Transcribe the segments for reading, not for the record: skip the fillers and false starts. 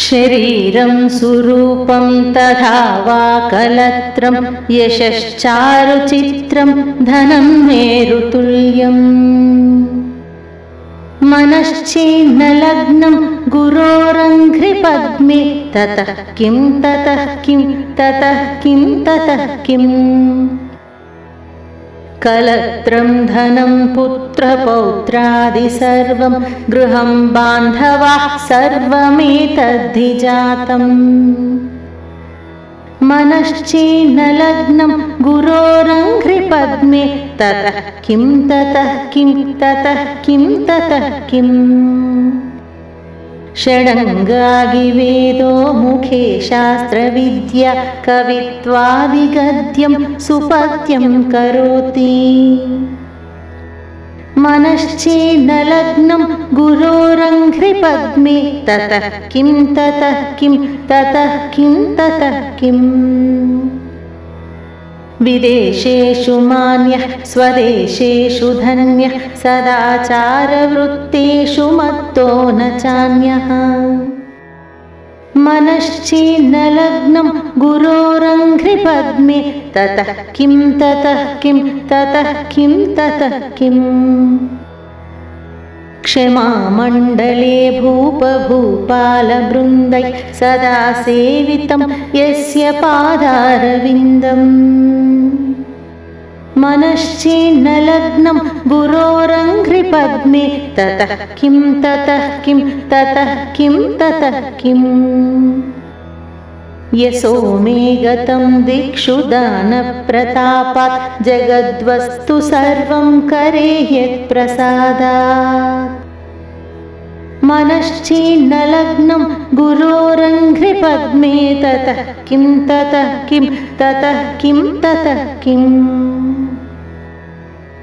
शरीरं सुरूपं तथा वा कलत्रं यशश्चारुचित्रं धनं मेरुतुल्यम् मनश्चेन्नलग्नं गुरोरङ्घ्रिपद्मे ततः किं ततः किं ततः किं ततः किम् कलत्रं धनं पुत्रपौत्रादि सर्वं गृहं बान्धवाः सर्वमेतद्धि जातम् मनश्चेन्नलग्नं गुरोरङ्घ्रिपद्मे ततः किं ततः किं ततः किं ततः किम् षडङ्गागिवेदो मुखे शास्त्रविद्या कवित्वादिगद्यं सुपद्यं करोति मनश्चेन्नलग्नं गुरोरङ्घ्रिपद्मे ततः किं ततः किं ततः किं ततः किम् विदेशेषु मान्यः स्वदेशेषु धन्यः सदाचारवृत्तेषु मत्तो न चान्यः मनश्चेन्नलग्नं गुरोरङ्घ्रिपद्मे ततः किं ततः किं ततः किं ततः किम् क्षमामण्डले भूपभूपालवृन्दै सदा सेवितं यस्य पादारविन्दम् मनश्चेन्नलग्नं गुरोरङ्घ्रिपद्मे ततः किं ततः किं ततः किं ततः किम् यशो मे गतं दिक्षु दानप्रतापात् जगद्वस्तु सर्वं करे यत्प्रसादात् मनश्चेन्नलग्नं गुरोरङ्घ्रिपद्मे ततः किं ततः किं ततः किं ततः किम्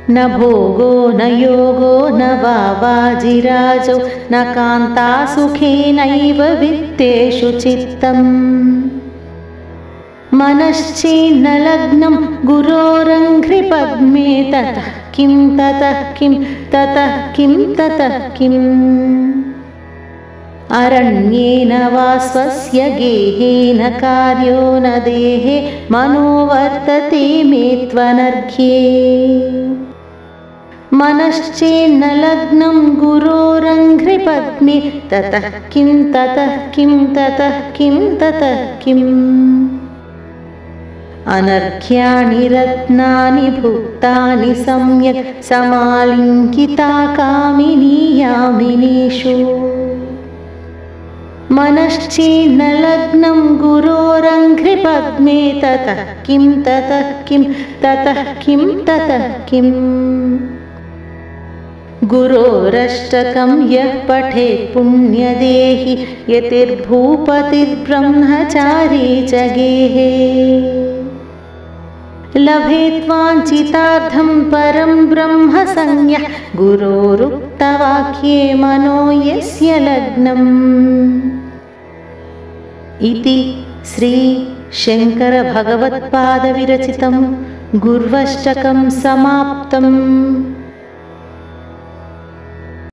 न भोगो न योगो न वा वाजिराजौ न कान्ता सुखेनैव वित्तेषु चित्तम् मनश्चेन्नलग्नं गुरोरङ्घ्रिपद्मे ततः किं ततः किं ततः किं ततः किम् अरण्येन वा स्वस्य गेहेन कार्यो न देहे मनो वर्तते मे त्वनर्घ्ये मनश्चेन्नलग्नं गुरोरङ्घ्रिपद्मे ततः किं ततः किं ततः किं ततः किम् अनर्घ्यानि रत्नानि भुक्तानि सम्यक् समालिङ्गिता कामिनी यामिनीषु मनश्चेन्नलग्नं गुरोरङ्घ्रिपद्मे ततः किं ततः किं ततः किं ततः किम् गुरोरष्टकं यः पठेत् पुण्यदेहि यतिर्भूपतिर्ब्रह्मचारी च गेहे लभेत्वाञ्छितार्थं परं ब्रह्म संज्ञः गुरोरुक्तवाक्ये मनो यस्य लग्नम् इति श्री शंकर भगवत्पाद विरचितं गुर्वष्टकं समाप्तम्।